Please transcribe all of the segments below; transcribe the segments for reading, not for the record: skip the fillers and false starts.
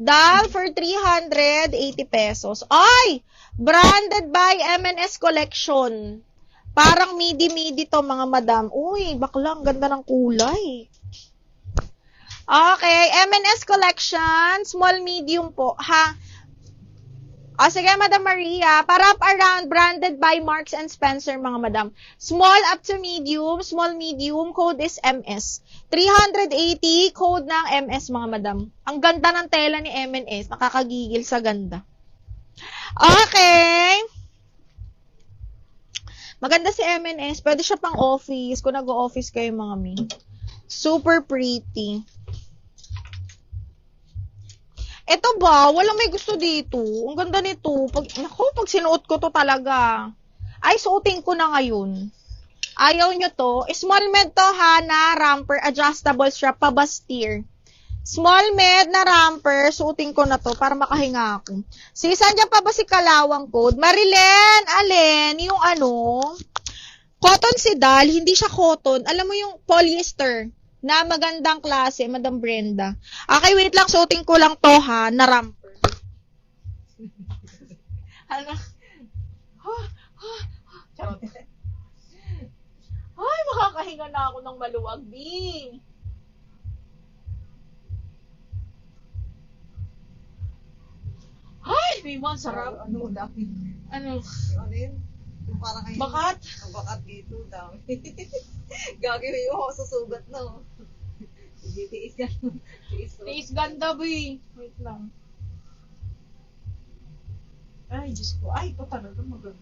Dal for 380 pesos. Ay! Branded by M&S Collection. Parang midi-midi to mga madam. Uy, bakla, ang ganda ng kulay. Okay, M&S Collection. Small, medium po, ha? O, sige, Madam Maria. Para up around, branded by Marks and Spencer, mga madam. Small up to medium. Small, medium. Code is MS. 380, code ng MS, mga madam. Ang ganda ng tela ni M&S. Nakakagigil sa ganda. Okay. Maganda si M&S. Pwede siya pang office. Kung nag-office kayo, mga mi. Super pretty. Ito ba? Walang may gusto dito. Ang ganda nito. Pag sinuot ko to talaga. Ay, suotin ko na ngayon. Ayaw nyo to. Small med to, ha, na ramper, adjustable strap, pabastir. Small med na ramper, suotin ko na to para makahinga ako. Saan dyan pa ba si Kalawang code? Marilyn, alin, yung cotton sidal, hindi siya cotton. Alam mo yung polyester na magandang klase, Madam Brenda. Okay, wait lang, suotin ko lang to, ha, na ramper. Ano? Charot. Ay, makakahinga na ako ng maluwag, Bing. Ay, Bimon, sarap. Ano, dami. Ano? Ano yun? Yung parang ngayon. Bakat? Ang bakat dito, dami. Gagawin mo, susugat na. Sige, tiis yan. Tiis ganda, Bing. Wait lang. Ay, Diyos ko. Ay, ito talaga maganda.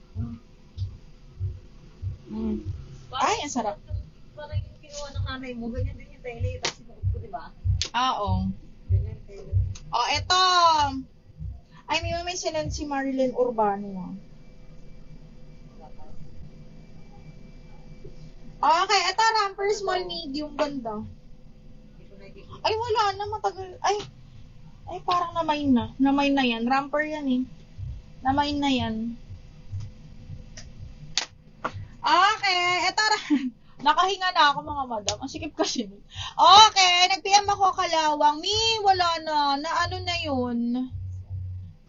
Ay, ang sarap. Parang yung kinuha ng nanay mo, ganyan din yung tele. Tapos sinuot ko, di ba? Oo. Ganyan tele. Oh, eto. Ay, may sinend si Marilyn Urbano. Okay, eto ramper, small, medium, ganda. Ay, wala na, matagal. Ay, parang namain na. Namain na yan. Ramper yan eh. Namain na yan. Okay, eto nakahinga na ako, mga madam. Ang sikip kasi. Okay, nag-PM ako Kalawang. Wala na. Na ano na yun?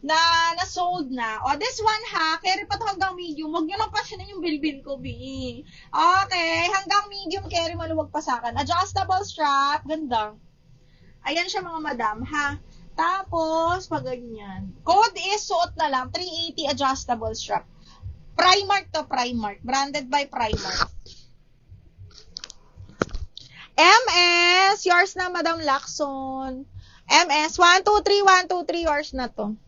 Na-sold na. O, this one ha, carry pa to hanggang medium. Huwag nyo lang pasyanan yung bilbil ko, B. Okay, hanggang medium carry, maluwag pa sa akin. Adjustable strap, ganda. Ayan siya, mga madam, ha. Tapos, pag ganyan. Code is, suot na lang, 380 adjustable strap. Primark to, Primark. Branded by Primark. MS, yours na, Madam Lacson. MS, 123, 123, yours na to.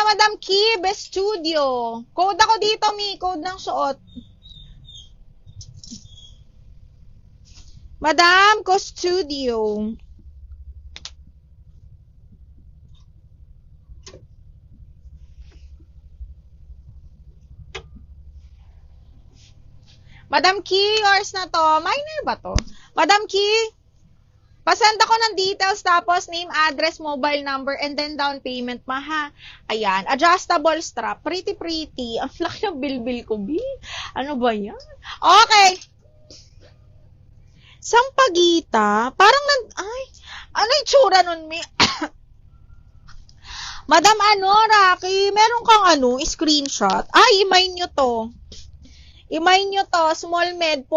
Madam Kib Studio. Code ako dito, Mi. Code ng suot. Madam Ko Studio. Madam Ki, yours na to. Minor ba to? Madam Ki, pasend ako ng details, tapos name, address, mobile number, and then down payment, maha. Ayan, adjustable strap. Pretty. Ang laki ng bilbil ko, B. Ano ba yan? Okay. Sampagita. Parang ano yung tsura nun, Mi? Madam, Rocky, meron kang screenshot. Ay, imay nyo to. Small med po.